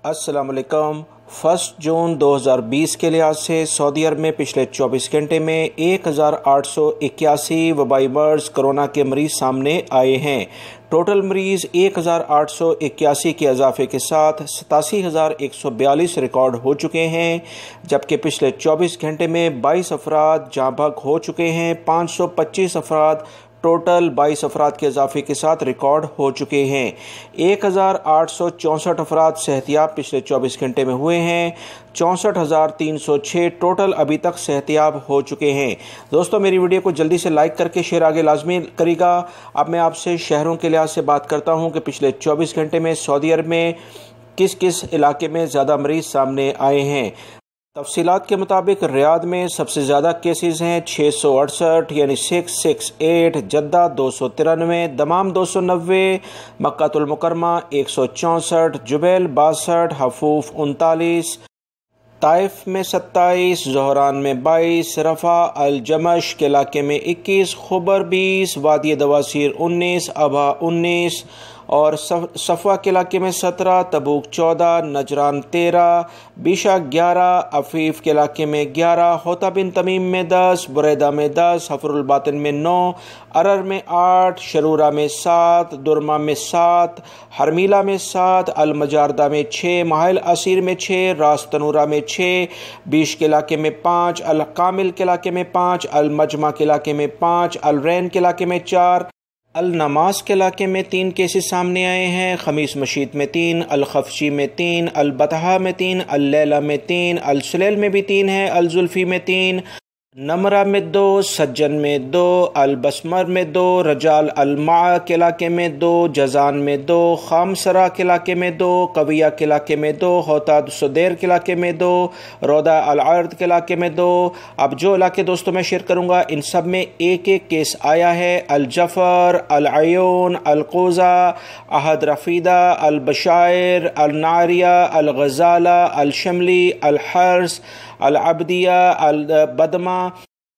अस्सलाम वालेकुम। 1 जून 2020 के लिहाज से सऊदी अरब में पिछले 24 घंटे में 1881 वबाई मर्ज कोरोना के मरीज़ सामने आए हैं। टोटल मरीज़ 1881 के इजाफे के साथ 87,142 रिकॉर्ड हो चुके हैं, जबकि पिछले 24 घंटे में 22 अफराद जाँ बहक हो चुके हैं। 525 अफराद टोटल 22 अफराद के इजाफे के साथ रिकॉर्ड हो चुके हैं। 1864 अफराद सेहतियाब पिछले 24 घंटे में हुए हैं। 64,306 टोटल अभी तक सेहतियाब हो चुके हैं। दोस्तों, मेरी वीडियो को जल्दी से लाइक करके शेयर आगे लाजमी करिएगा। अब मैं आपसे शहरों के लिहाज से बात करता हूं कि पिछले 24 घंटे में सऊदी अरब में किस किस इलाके में ज़्यादा मरीज़ सामने आए हैं। तफसीलात के मुताबिक रियाद में सबसे ज़्यादा केसेस हैं 668 यानी 668, जद्दा 293, दमाम 290, मक्कातुल मुकरमा 164, जुबैल 62, हफूफ 39, ताइफ में 27, ज़ोहरान में 22, रफ़ा अल जमश के इलाके में 21, खुबर 20, वादी दवासीर 19, अबा 19 और सफ़ा के इलाके में 17, तबूक 14, नजरान 13, बीशा 11, अफीफ के इलाके में 11, होता बिन तमीम में 10, बुरैदा में 10, हफरुल बातिन में 9, अरर में 8, शरूरा में 7, दुरमा में 7, हरमीला में 7, अल मजारदा में 6, माहिल असीर में 6, रास तनूरा में 6, बीश के इलाके में 5, अल कामिल के इलाके में 5, अल मजमा के इलाके में 5, अल रैन के इलाके में 4, अल नमाज के इलाके में 3 केसेस सामने आए हैं। खमीस मशीद में 3, अल खफशी में 3, अल बतहा में 3, अल लैला में 3, अल सुलैल में भी 3 है, अल जुल्फी में 3, नमरा में 2, सज्जन में 2, अल बसमर में 2, रजाल अल मा के इलाके में 2, जजान में 2, खामसरा के इलाके में 2, कविया के इलाके में 2, होता सुदेर के इलाके में 2, रोदा अल अर्द के इलाके में 2। अब जो इलाके दोस्तों मैं शेयर करूँगा इन सब में एक एक केस आया है। अल जफ़र, अल अयून, अल क़ोज़ा, अहद रफ़ीदा, अल बशायर, अल नारिया, अल गज़ाला, अल शमली, अल हर्स, अल अब्दिया, अल बदमा,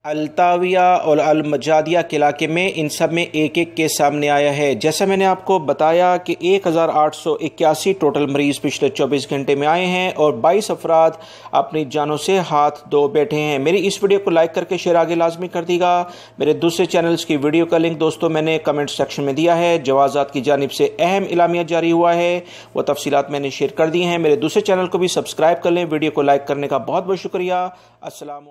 अल्ताविया और अल मजादिया के इलाके में इन सब में एक एक केस सामने आया है। जैसा मैंने आपको बताया कि 1881 टोटल मरीज़ पिछले 24 घंटे में आए हैं और 22 अफराद अपनी जानों से हाथ धो बैठे हैं। मेरी इस वीडियो को लाइक करके शेयर आगे लाजमी कर दीजिएगा। मेरे दूसरे चैनल्स की वीडियो का लिंक दोस्तों मैंने कमेंट सेक्शन में दिया है। जवाज़ात की जानिब से अहम इलामिया जारी हुआ है, वो तफसीलात मैंने शेयर कर दी हैं। मेरे दूसरे चैनल को भी सब्सक्राइब कर लें। वीडियो को लाइक करने का बहुत बहुत शुक्रिया। अस्सलाम।